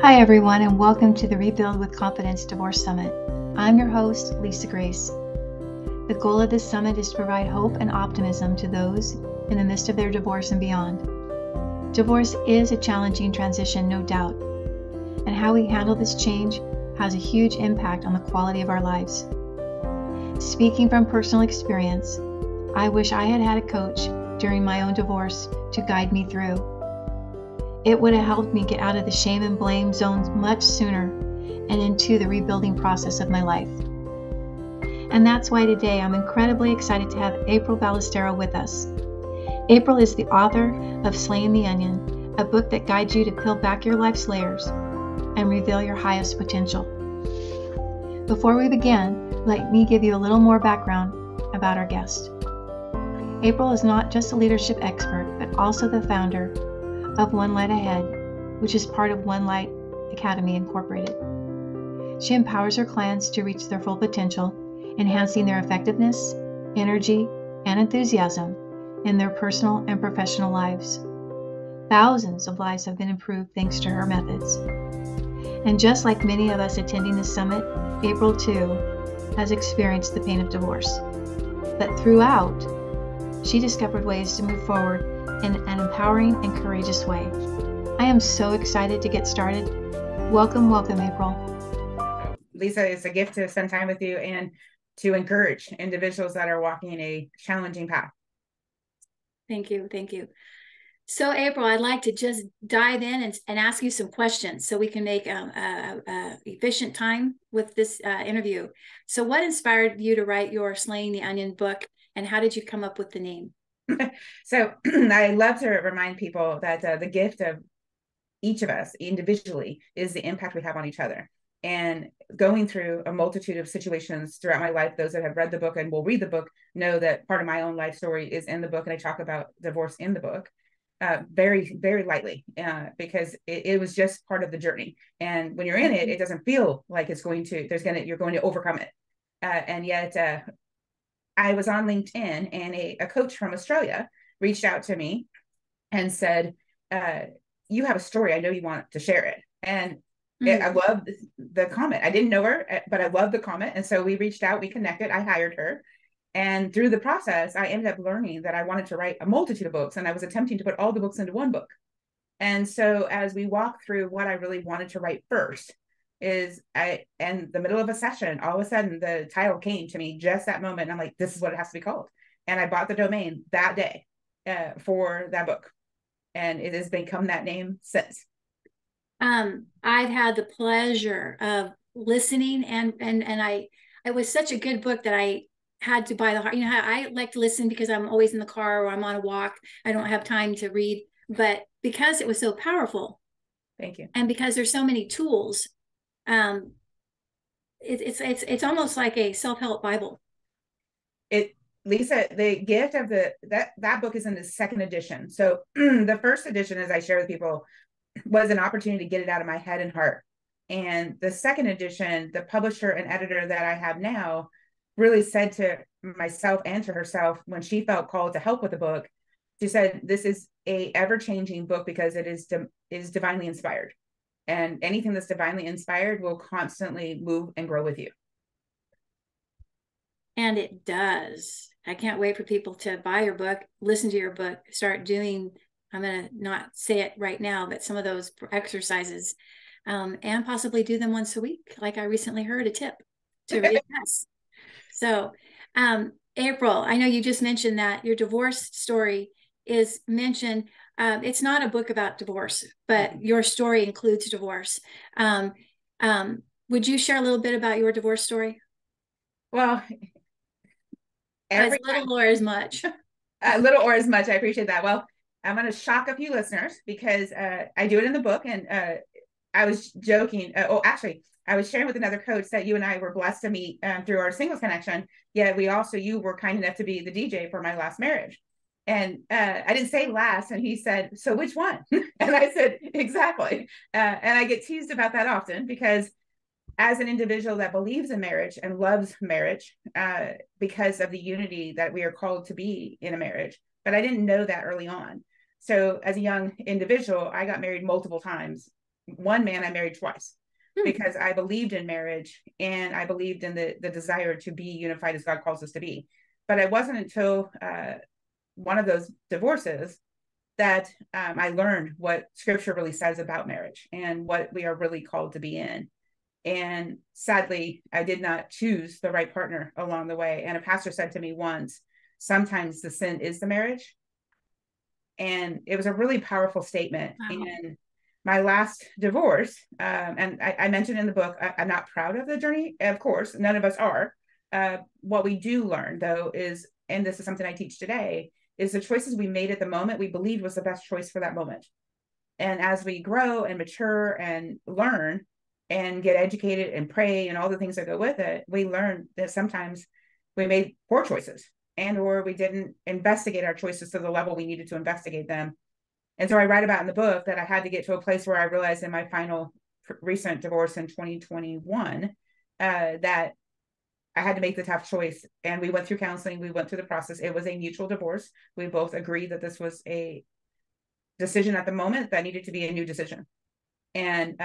Hi, everyone, and welcome to the Rebuild with Confidence Divorce Summit. I'm your host, Lisa Grace. The goal of this summit is to provide hope and optimism to those in the midst of their divorce and beyond. Divorce is a challenging transition, no doubt, and how we handle this change has a huge impact on the quality of our lives. Speaking from personal experience, I wish I had had a coach during my own divorce to guide me through. It would have helped me get out of the shame and blame zones much sooner and into the rebuilding process of my life. And that's why today I'm incredibly excited to have April Ballestero with us. April is the author of Slaying the Onion, a book that guides you to peel back your life's layers and reveal your highest potential. Before we begin, let me give you a little more background about our guest. April is not just a leadership expert, but also the founder of One Light Ahead, which is part of One Light Academy Incorporated. She empowers her clients to reach their full potential, enhancing their effectiveness, energy, and enthusiasm in their personal and professional lives. Thousands of lives have been improved thanks to her methods. And just like many of us attending the summit, April too has experienced the pain of divorce. But throughout, she discovered ways to move forward in an empowering and courageous way. I am so excited to get started. Welcome, April. Lisa, it's a gift to spend time with you and to encourage individuals that are walking a challenging path. Thank you. So April, I'd like to just dive in and ask you some questions so we can make efficient time with this interview. So what inspired you to write your Slaying the Onion book, and how did you come up with the name? So I love to remind people that the gift of each of us individually is the impact we have on each other. And going through a multitude of situations throughout my life, those that have read the book and will read the book know that part of my own life story is in the book, and I talk about divorce in the book very, very lightly because it was just part of the journey. And when you're in it, it doesn't feel like you're going to overcome it. And yet I was on LinkedIn, and a coach from Australia reached out to me and said, you have a story. I know you want to share it. And I loved the comment. I didn't know her, but I loved the comment. And so we reached out, we connected, I hired her. And through the process, I ended up learning that I wanted to write a multitude of books, and I was attempting to put all the books into one book. And so as we walk through what I really wanted to write first, in the middle of a session, all of a sudden the title came to me just that moment. And I'm like, this is what it has to be called. And I bought the domain that day for that book. And it has become that name since. I've had the pleasure of listening, and it was such a good book that I had to buy the hard. You know how I like to listen because I'm always in the car or I'm on a walk. I don't have time to read, but because it was so powerful. Thank you. And because there's so many tools, it's almost like a self-help Bible. Lisa, the gift of that book is in the second edition. So the first edition, as I share with people, was an opportunity to get it out of my head and heart. And the second edition, the publisher and editor that I have now really said to myself and to herself when she felt called to help with the book, she said, this is a ever-changing book because it is divinely inspired. And anything that's divinely inspired will constantly move and grow with you. And it does. I can't wait for people to buy your book, listen to your book, start doing, I'm going to not say it right now, but some of those exercises, and possibly do them once a week. Like I recently heard a tip to read a test. So, April, I know you just mentioned that your divorce story is mentioned. It's not a book about divorce, but your story includes divorce. Would you share a little bit about your divorce story? Well, as little or as much. Little or as much. I appreciate that. Well, I'm going to shock a few listeners because I do it in the book. And I was joking. Actually, I was sharing with another coach that you and I were blessed to meet through our singles connection. Yet you were kind enough to be the DJ for my last marriage. And I didn't say last. And he said, so which one? And I said, exactly. And I get teased about that often because as an individual that believes in marriage and loves marriage because of the unity that we are called to be in a marriage, but I didn't know that early on. So as a young individual, I got married multiple times one man I married twice because I believed in marriage and I believed in the desire to be unified as God calls us to be. But it wasn't until one of those divorces that I learned what scripture really says about marriage and what we are really called to be in. And sadly, I did not choose the right partner along the way. And a pastor said to me once, sometimes the sin is the marriage. And it was a really powerful statement. Wow. And my last divorce, and I mentioned in the book, I'm not proud of the journey. Of course, none of us are. What we do learn, though, is, and this is something I teach today, is the choices we made at the moment we believed was the best choice for that moment. And as we grow and mature and learn and get educated and pray and all the things that go with it, we learn that sometimes we made poor choices and or we didn't investigate our choices to the level we needed to investigate them. And so I write about in the book that I had to get to a place where I realized in my final recent divorce in 2021 that I had to make the tough choice. And we went through counseling. We went through the process. It was a mutual divorce. We both agreed that this was a decision at the moment that needed to be a new decision. And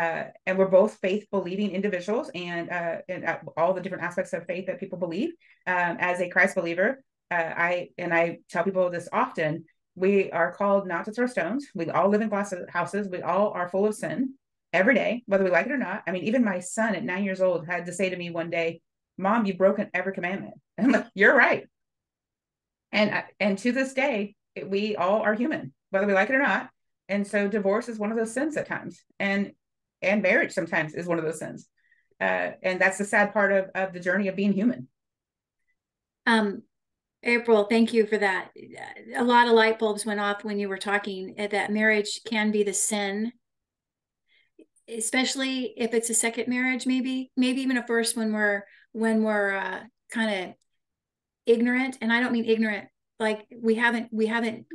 we're both faith believing individuals and all the different aspects of faith that people believe. As a Christ believer, I tell people this often, we are called not to throw stones. We all live in glass houses. We all are full of sin every day, whether we like it or not. I mean, even my son at 9 years old had to say to me one day, Mom, you've broken every commandment. And I'm like, you're right. And to this day, we all are human, whether we like it or not. And so divorce is one of those sins at times, and marriage sometimes is one of those sins. And that's the sad part of the journey of being human. April, thank you for that. A lot of light bulbs went off when you were talking that marriage can be the sin, especially if it's a second marriage, maybe even a first when we're kind of ignorant. And I don't mean ignorant, like we haven't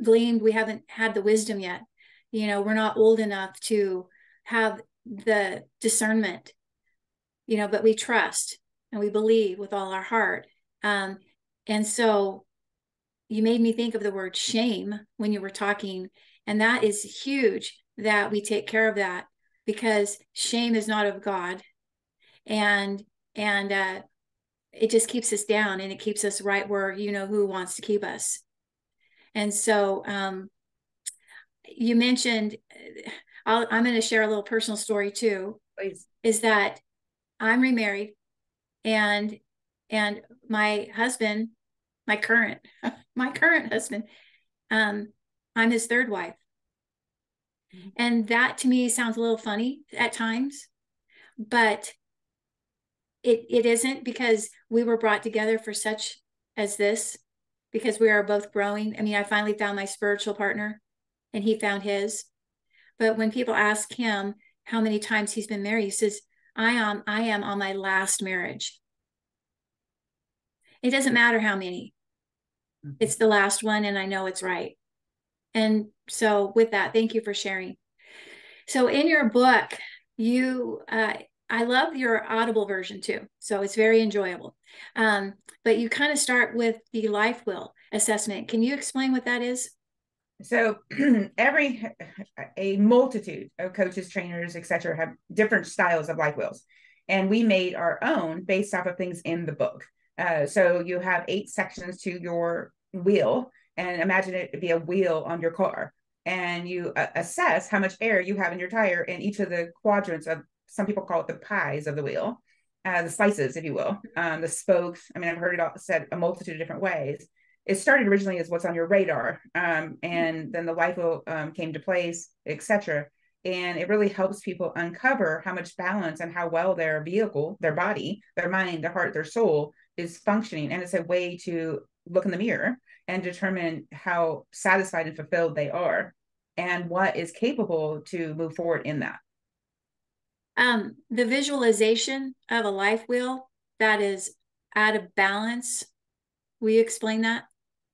gleaned, we haven't had the wisdom yet. You know, we're not old enough to have the discernment, you know, but we trust and we believe with all our heart. And so you made me think of the word shame when you were talking, and that is huge that we take care of that, because shame is not of God, and it just keeps us down, and it keeps us right where, you know, who wants to keep us. And so you mentioned, I'm going to share a little personal story too. Please. Is that I'm remarried, and my husband, my current husband, I'm his third wife. Mm-hmm. And that to me sounds a little funny at times, but it isn't, because we were brought together for such as this, because we are both growing. I mean, I finally found my spiritual partner and he found his. But when people ask him how many times he's been married, he says, I am on my last marriage. It doesn't matter how many. It's the last one, and I know it's right. And so with that, thank you for sharing. So in your book, I love your Audible version too. So it's very enjoyable. But you kind of start with the life will assessment. Can you explain what that is? So a multitude of coaches, trainers, etc., have different styles of life wills. And we made our own based off of things in the book. So you have 8 sections to your wheel, and imagine it to be a wheel on your car. And you assess how much air you have in your tire in each of the quadrants of, some people call it the pies of the wheel, the slices, if you will, the spokes. I mean, I've heard it all said a multitude of different ways. It started originally as what's on your radar, and then the life wheel came to place, etc. And it really helps people uncover how much balance and how well their vehicle, their body, their mind, their heart, their soul is functioning. And it's a way to look in the mirror and determine how satisfied and fulfilled they are and what is capable to move forward in that. The visualization of a life wheel that is out of balance. Will you explain that?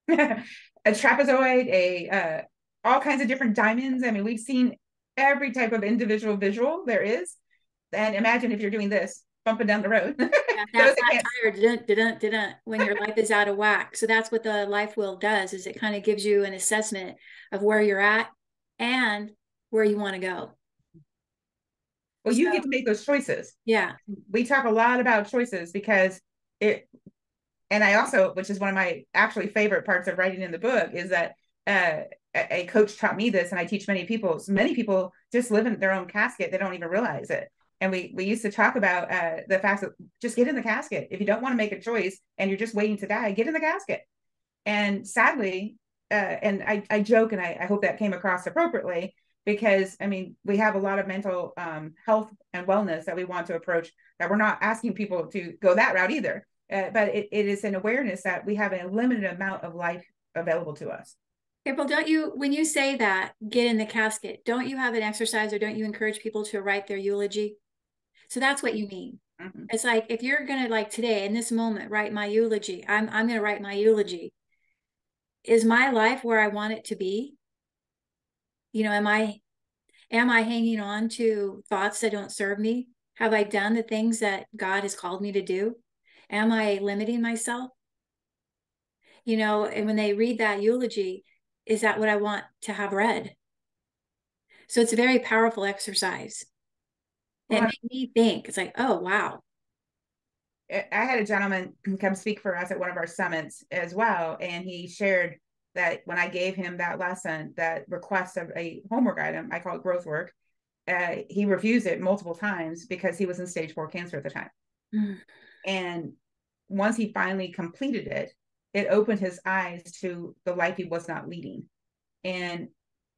A trapezoid, all kinds of different diamonds. I mean, we've seen every type of individual visual there is. And imagine if you're doing this, bumping down the road. Yeah, that tire, when your life is out of whack. So that's what the life wheel does, is it kind of gives you an assessment of where you're at and where you want to go. Well, you get to make those choices. Yeah. We talk a lot about choices because and I also, which is one of my actually favorite parts of writing in the book, is that a coach taught me this, and I teach many people. So many people just live in their own casket; they don't even realize it. And we used to talk about the fact that just get in the casket. If you don't want to make a choice and you're just waiting to die, get in the casket. And sadly, and I joke, and I hope that came across appropriately, because I mean, we have a lot of mental health and wellness that we want to approach, that we're not asking people to go that route either. But it is an awareness that we have a limited amount of life available to us. April, don't you, when you say that, get in the casket, don't you have an exercise, or don't you encourage people to write their eulogy? So that's what you mean. Mm-hmm. It's like, if you're going to, like today, in this moment, write my eulogy, I'm going to write my eulogy. Is my life where I want it to be? You know, am I hanging on to thoughts that don't serve me? Have I done the things that God has called me to do? Am I limiting myself? You know, and when they read that eulogy, is that what I want to have read? So it's a very powerful exercise. It made me think. It's like, oh, wow. I had a gentleman come speak for us at one of our summits as well. And he shared that when I gave him that lesson, that request of a homework item, I call it growth work, he refused it multiple times because he was in stage 4 cancer at the time. And once he finally completed it, it opened his eyes to the life he was not leading. And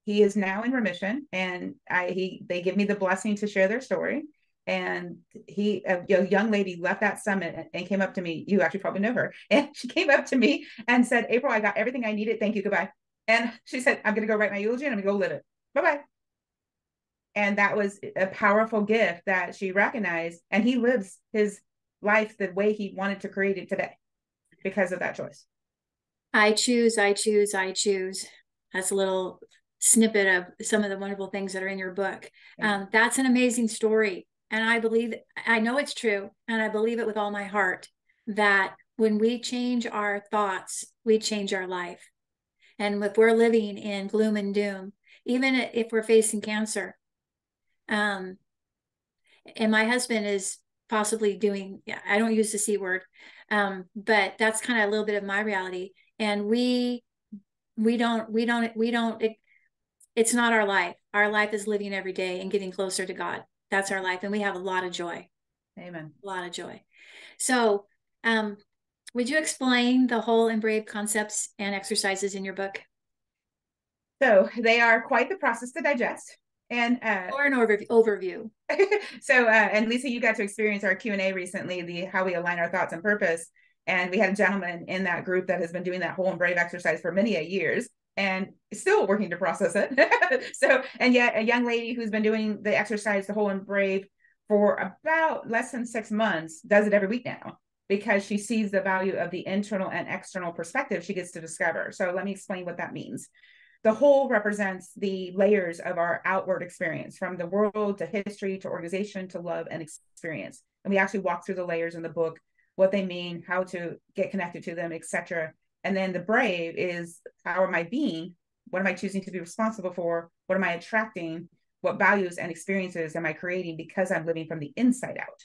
he is now in remission. And they give me the blessing to share their story. And a young lady left that summit and came up to me. You actually probably know her. And she came up to me and said, April, I got everything I needed. Thank you. Goodbye. And she said, I'm going to go write my eulogy and I'm going to go live it. Bye-bye. And that was a powerful gift that she recognized. And he lives his life the way he wanted to create it today because of that choice. I choose. That's a little snippet of some of the wonderful things that are in your book. That's an amazing story. And I know it's true, and I believe it with all my heart, that when we change our thoughts, we change our life. And if we're living in gloom and doom, even if we're facing cancer, and my husband is possibly doing, I don't use the C word, but that's kind of a little bit of my reality. And it's not our life. Our life is living every day and getting closer to God. That's our life. And we have a lot of joy. Amen. A lot of joy. So, would you explain the whole and brave concepts and exercises in your book? So they are quite the process to digest. And or an overview. So, and Lisa, you got to experience our Q&A recently, how we align our thoughts and purpose. And we had a gentleman in that group that has been doing that whole and brave exercise for many years and still working to process it. So, and yet a young lady who's been doing the exercise, the whole and brave, for about less than 6 months, does it every week now, because she sees the value of the internal and external perspective she gets to discover. So let me explain what that means. The whole represents the layers of our outward experience, from the world to history to organization to love and experience. And we actually walk through the layers in the book, what they mean, how to get connected to them, etc. And then the brave is, how am I being? What am I choosing to be responsible for? What am I attracting? What values and experiences am I creating because I'm living from the inside out?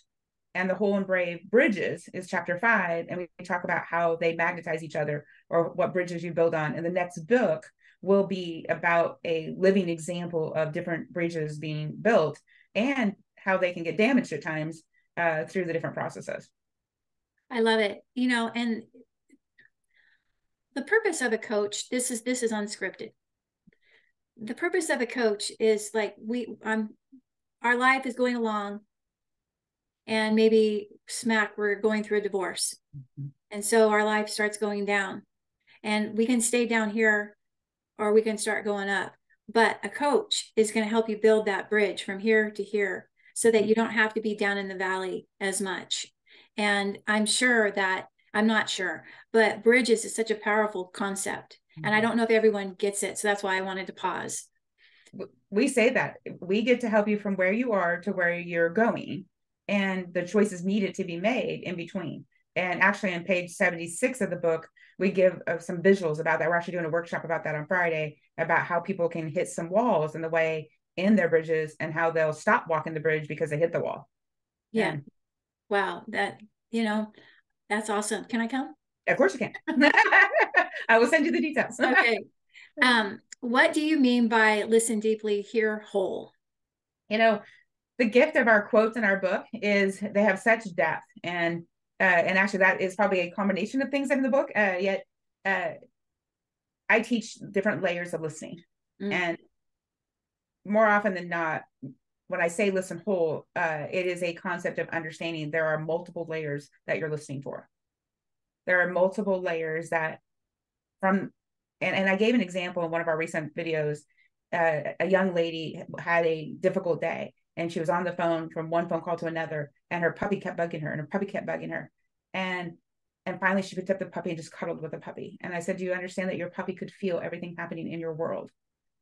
And the whole and brave bridges is chapter 5. And we talk about how they magnetize each other, or what bridges you build on. And the next book will be about a living example of different bridges being built and how they can get damaged at times through the different processes. I love it. You know, and the purpose of a coach, this is unscripted. The purpose of a coach is like, our life is going along, and maybe we're going through a divorce. Mm-hmm. And so our life starts going down, and we can stay down here or we can start going up. But a coach is going to help you build that bridge from here to here, so that you don't have to be down in the valley as much. And I'm not sure, but bridges is such a powerful concept. And I don't know if everyone gets it. So that's why I wanted to pause. We say that we get to help you from where you are to where you're going, and the choices needed to be made in between. And actually on page 76 of the book, we give some visuals about that. We're actually doing a workshop about that on Friday, about how people can hit some walls, and the way in their bridges and how they'll stop walking the bridge because they hit the wall. Yeah. And, wow. That, that's awesome. Can I come? of course you can. I will send you the details. Okay. What do you mean by listen deeply, hear whole? The gift of our quotes in our book is they have such depth, and actually that is probably a combination of things in the book. Yet I teach different layers of listening, and more often than not, when I say listen whole, it is a concept of understanding there are multiple layers that you're listening for. There are multiple layers that and I gave an example in one of our recent videos. A young lady had a difficult day, and she was on the phone from one phone call to another, and her puppy kept bugging her, and finally she picked up the puppy and just cuddled with the puppy. And I said, do you understand that your puppy could feel everything happening in your world?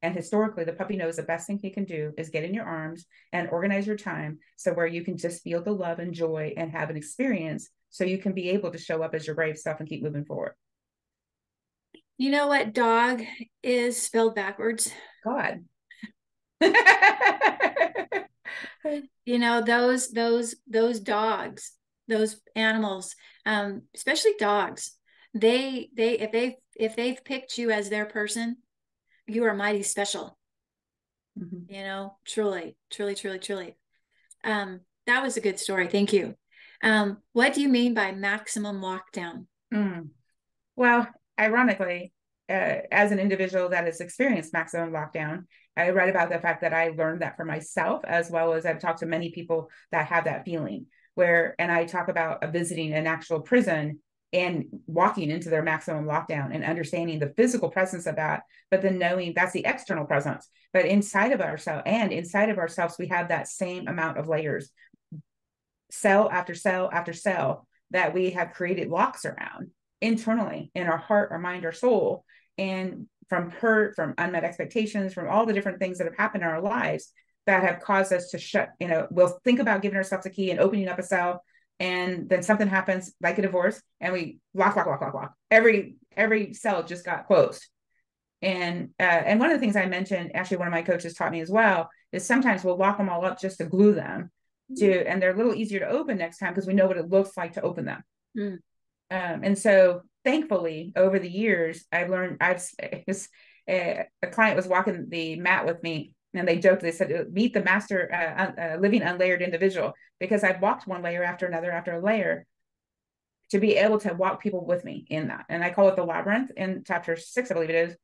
And historically, the puppy knows the best thing he can do is get in your arms and organize your time so where you can just feel the love and joy and have an experience so you can be able to show up as your brave self and keep moving forward. You know what dog is spelled backwards? God. Those dogs, those animals, especially dogs, if they've picked you as their person, you are mighty special. Truly. That was a good story. Thank you. What do you mean by maximum lockdown? Well, ironically, as an individual that has experienced maximum lockdown, I read about the fact that I learned that for myself, as well as I've talked to many people that have that feeling and I talk about visiting an actual prison and walking into their maximum lockdown and understanding the physical presence of that, but then knowing that's the external presence. But inside of ourselves, we have that same amount of layers, cell after cell after cell, that we have created locks around internally in our heart, our mind, our soul, and from hurt, from unmet expectations, from all the different things that have happened in our lives that have caused us to shut, we'll think about giving ourselves a key and opening up a cell, and then something happens like a divorce and we lock. Every cell just got closed. And one of the things I mentioned, actually one of my coaches taught me as well, is sometimes we'll lock them all up just to glue them and they're a little easier to open next time because we know what it looks like to open them. And so thankfully over the years I've learned, a client was walking the mat with me and they joked, they said, meet the master living unlayered individual, because I've walked one layer after another after a layer to be able to walk people with me in that. And I call it the labyrinth in chapter 6, I believe it is.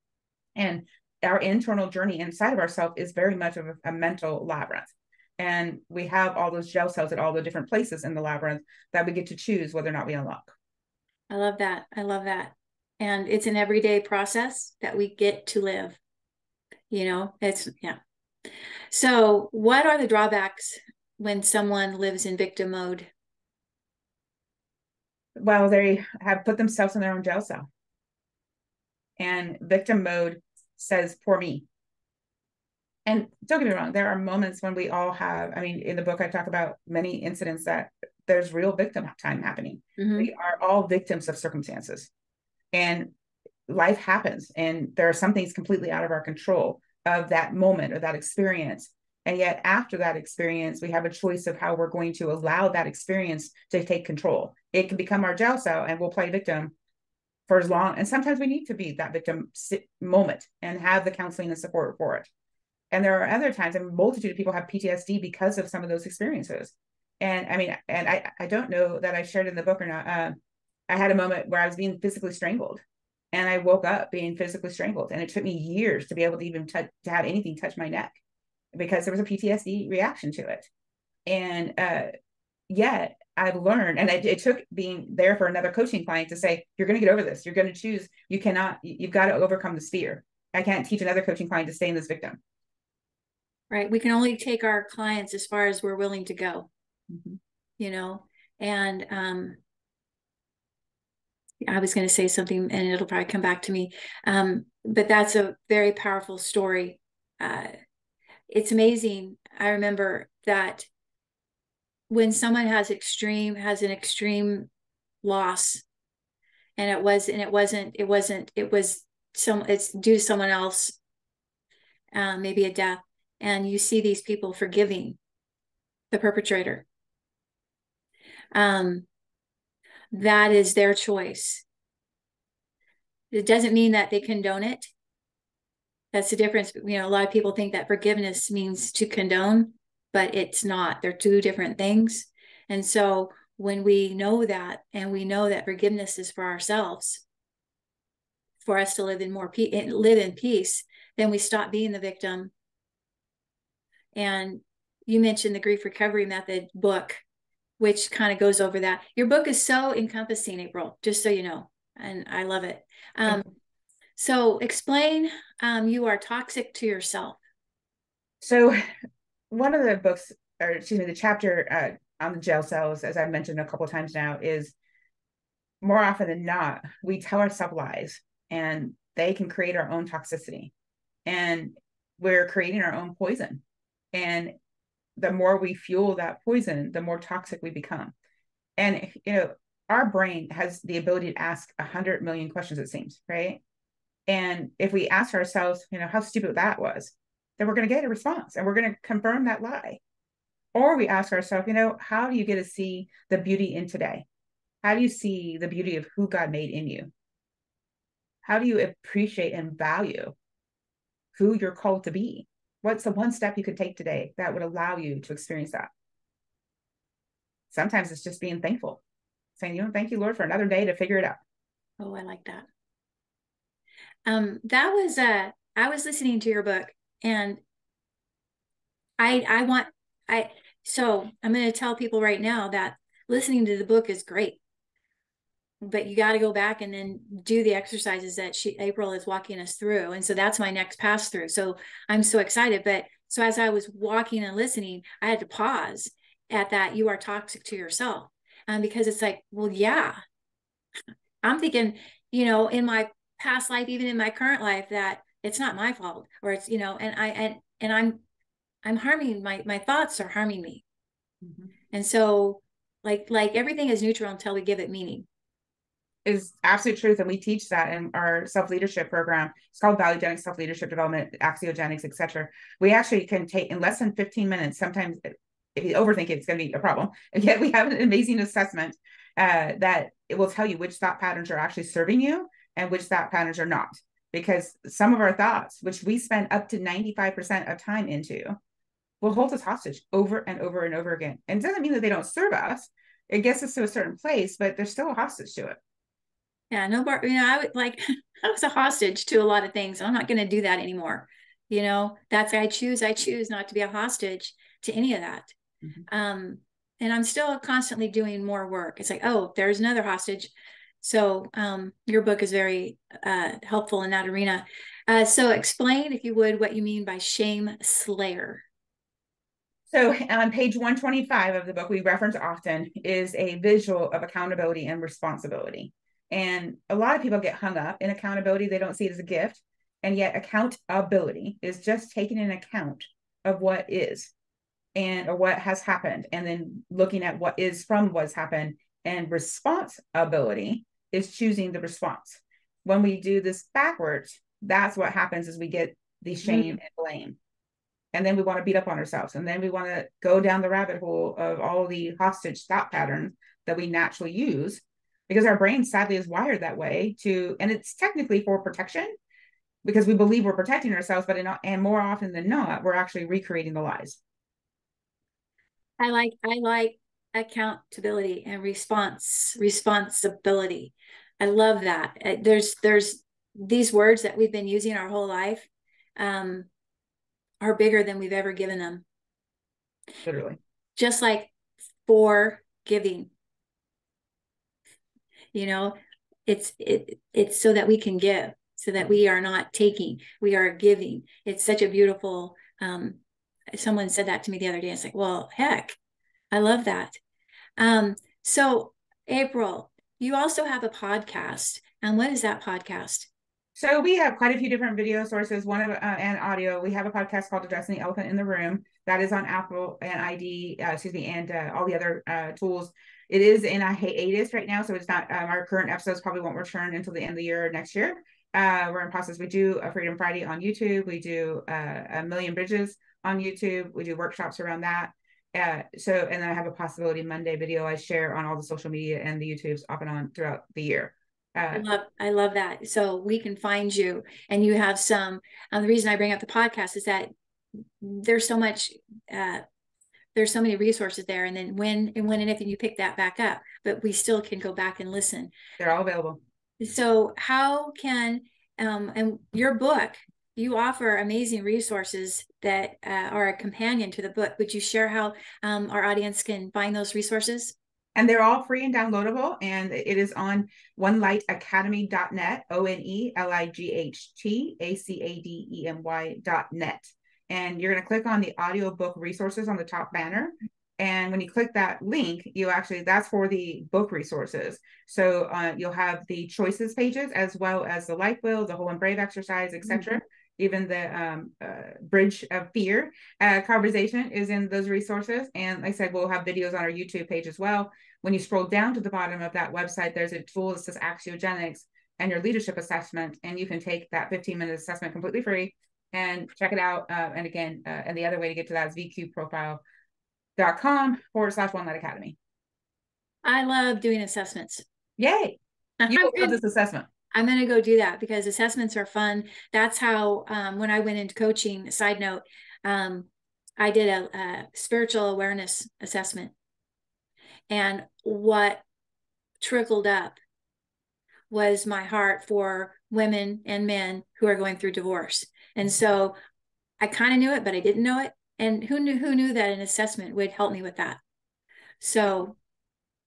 And our internal journey inside of ourselves is very much of a mental labyrinth. And we have all those gel cells at all the different places in the labyrinth that we get to choose whether or not we unlock. I love that. And it's an everyday process that we get to live. So what are the drawbacks when someone lives in victim mode? Well, they have put themselves in their own jail cell. And victim mode says, poor me. And don't get me wrong, there are moments when we all have, in the book, I talk about many incidents that there's real victim time happening. We are all victims of circumstances. And life happens. And there are some things completely out of our control of that moment or that experience. And yet after that experience, we have a choice of how we're going to allow that experience to take control. It can become our jail cell and we'll play victim for as long. And sometimes we need to be that victim moment and have the counseling and support for it. And there are other times, a multitude of people have PTSD because of some of those experiences. And I don't know that I shared in the book or not. I had a moment where I was being physically strangled, and I woke up being physically strangled. And it took me years to be able to even to have anything touch my neck because there was a PTSD reaction to it. And yet I've learned, and it took being there for another coaching client to say, you're going to get over this. You're going to choose. You've got to overcome this fear. I can't teach another coaching client to stay in this victim. Right. We can only take our clients as far as we're willing to go, and I was going to say something and it'll probably come back to me. But that's a very powerful story. It's amazing. I remember that when someone has an extreme loss, and it's due to someone else, maybe a death. and you see these people forgiving the perpetrator. That is their choice. It doesn't mean that they condone it. That's the difference. You know, a lot of people think that forgiveness means to condone, but it's not. They're two different things. And so when we know that, and we know that forgiveness is for ourselves, for us to live in live in peace, then we stop being the victim. And you mentioned the Grief Recovery Method book, which kind of goes over that. Your book is so encompassing, April, just so you know, and I love it. So explain, You Are Toxic to Yourself. So one of the books, or excuse me, the chapter on the jail cells, as I've mentioned a couple of times now, is more often than not, we tell ourselves lies, and they can create our own toxicity, and we're creating our own poison. And the more we fuel that poison, the more toxic we become. And, you know, our brain has the ability to ask 100 million questions, it seems, right? And if we ask ourselves, you know, how stupid that was, then we're going to get a response, and we're going to confirm that lie. Or we ask ourselves, you know, how do you get to see the beauty in today? How do you see the beauty of who God made in you? How do you appreciate and value who you're called to be? What's the one step you could take today that would allow you to experience that? Sometimes it's just being thankful, saying, you know, thank you, Lord, for another day to figure it out. Oh, I like that. I was listening to your book, and so I'm going to tell people right now that listening to the book is great, but you got to go back and then do the exercises that April is walking us through. And so that's my next pass through. So I'm so excited. But so as I was walking and listening, I had to pause at that, you are toxic to yourself. Because it's like, well, yeah, I'm thinking, you know, in my past life, even in my current life, that it's not my fault, or it's, you know, and I'm harming, my thoughts are harming me. Mm-hmm. And so like everything is neutral until we give it meaning. Is absolute truth. And we teach that in our self-leadership program. It's called Valuegenics Self-Leadership Development, Axiogenics, etc. We actually can take in less than 15 minutes. Sometimes if you overthink it, it's going to be a problem. And yet we have an amazing assessment that it will tell you which thought patterns are actually serving you and which thought patterns are not. Because some of our thoughts, which we spend up to 95% of time into, will hold us hostage over and over and over again. And it doesn't mean that they don't serve us. It gets us to a certain place, but there's still a hostage to it. Yeah, no, but you know, I would like, I was a hostage to a lot of things. I'm not going to do that anymore. You know, that's, I choose not to be a hostage to any of that. Mm-hmm. And I'm still constantly doing more work. It's like, oh, there's another hostage. So your book is very helpful in that arena. So explain, if you would, what you mean by shame slayer. So on page 125 of the book, we reference often is a visual of accountability and responsibility. And a lot of people get hung up in accountability. They don't see it as a gift. And yet accountability is just taking an account of what is or what has happened, and then looking at what is from what's happened. And responsibility is choosing the response. When we do this backwards, that's what happens, is we get the shame and blame. And then we want to beat up on ourselves. And then we want to go down the rabbit hole of all the hostage thought patterns that we naturally use, because our brain sadly is wired that way and it's technically for protection, because we believe we're protecting ourselves, but and more often than not, we're actually recreating the lies. I like accountability and responsibility. I love that. There's these words that we've been using our whole life are bigger than we've ever given them. Literally. Just like forgiving. You know, it's so that we can give, so that we are not taking, we are giving. It's such a beautiful, someone said that to me the other day. It's like, well, heck, I love that. So April, you also have a podcast. And what is that podcast? So we have quite a few different video sources, and audio. We have a podcast called Addressing the Elephant in the Room that is on Apple and and all the other tools. It is in a hiatus right now, so it's not, our current episodes probably won't return until the end of the year next year. We're in process. We do a Freedom Friday on YouTube. We do a Million Bridges on YouTube. We do workshops around that. And then I have a Possibility Monday video I share on all the social media and the YouTubes off and on throughout the year. I love that. So we can find you, and you have some, the reason I bring up the podcast is that there's so much, there's so many resources there. And then when and if you pick that back up, but we still can go back and listen. They're all available. So how can, and your book, you offer amazing resources that are a companion to the book. Would you share how our audience can find those resources? And they're all free and downloadable. And it is on OneLightAcademy.net, OneLightAcademy.net. And you're going to click on the audiobook resources on the top banner. And when you click that link, that's for the book resources. So you'll have the choices pages, as well as the life wheel, the whole and brave exercise, etc. Mm-hmm. Even the bridge of fear conversation is in those resources. And like I said, we'll have videos on our YouTube page as well. When you scroll down to the bottom of that website, there's a tool that says Axiogenics and your leadership assessment. And you can take that 15-minute assessment completely free and check it out. And again, and the other way to get to that is vqprofile.com/OneLightAcademy. I love doing assessments. Yay. You love this assessment. I'm going to go do that because assessments are fun. That's how, when I went into coaching, side note, I did a spiritual awareness assessment. And what trickled up was my heart for women and men who are going through divorce. And so I kind of knew it, but I didn't know it. And who knew that an assessment would help me with that? So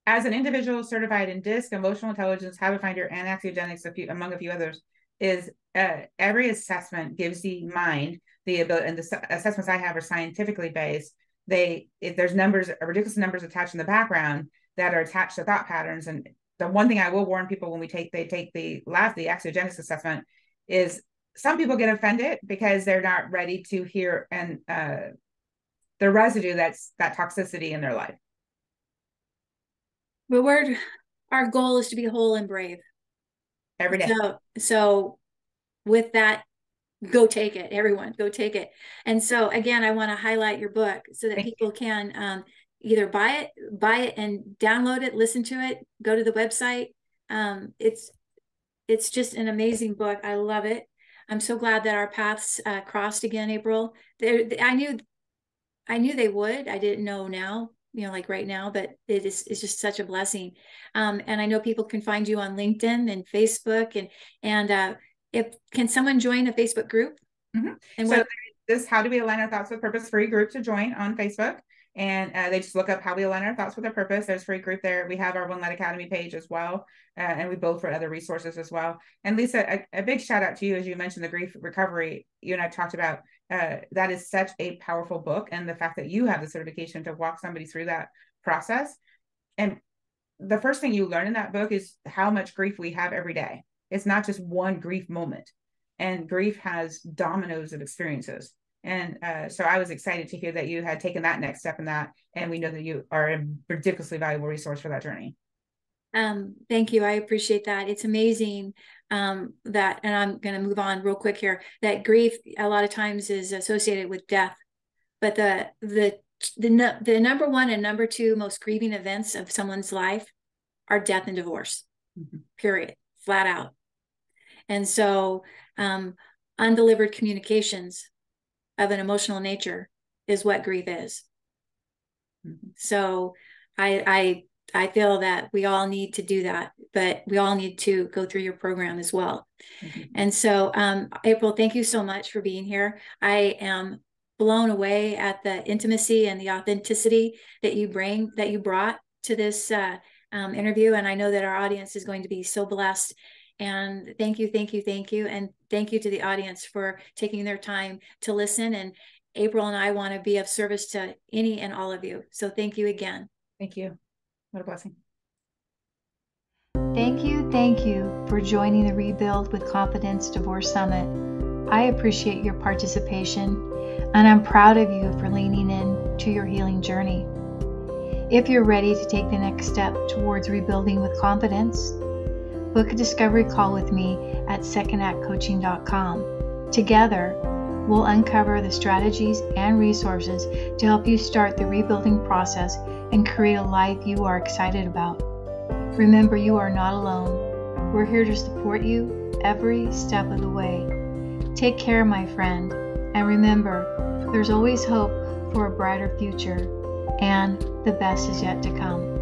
as an individual certified in DISC, emotional intelligence, habit finder, and Axiogenics, among a few others, is every assessment gives the mind the ability, and the assessments I have are scientifically based. If there's ridiculous numbers attached in the background that are attached to thought patterns. And the one thing I will warn people when they take the Axiogenics assessment is some people get offended because they're not ready to hear and the residue that toxicity in their life. But our goal is to be whole and brave every day. So with that, go take it, everyone, go take it. And so again, I want to highlight your book so that people can either buy it and download it, listen to it, go to the website. It's just an amazing book. I love it. I'm so glad that our paths crossed again, April. I knew they would. I didn't know now, like right now, but it's just such a blessing. And I know people can find you on LinkedIn and Facebook, and can someone join a Facebook group? Mm-hmm. And so this How Do We Align Our Thoughts with Purpose free group to join on Facebook. And they just look up How We Align Our Thoughts with Our Purpose. There's a free group there. We have our One Light Academy page as well. And we both for other resources as well. And Lisa, a big shout out to you, as you mentioned, the grief recovery you and I talked about. That is such a powerful book. And the fact that you have the certification to walk somebody through that process. And the first thing you learn in that book is how much grief we have every day. It's not just one grief moment. And grief has dominoes of experiences. And so I was excited to hear that you had taken that next step in that. And we know that you are a ridiculously valuable resource for that journey. Thank you. I appreciate that. It's amazing that, and I'm going to move on real quick here, that grief a lot of times is associated with death. But the number one and number two most grieving events of someone's life are death and divorce, period, flat out. And so undelivered communications of an emotional nature is what grief is. So I feel that we all need to do that, but we all need to go through your program as well. And so April, thank you so much for being here. I am blown away at the intimacy and the authenticity that you brought to this interview. And I know that our audience is going to be so blessed. And thank you. And thank you to the audience for taking their time to listen. And April and I want to be of service to any and all of you. So thank you again. Thank you. What a blessing. Thank you for joining the Rebuild with Confidence Divorce Summit. I appreciate your participation, and I'm proud of you for leaning in to your healing journey. If you're ready to take the next step towards rebuilding with confidence, book a discovery call with me at secondactcoaching.com. Together, We'll uncover the strategies and resources to help you start the rebuilding process and create a life you are excited about. Remember, you are not alone. We're here to support you every step of the way. Take care, my friend, and remember, there's always hope for a brighter future, and the best is yet to come.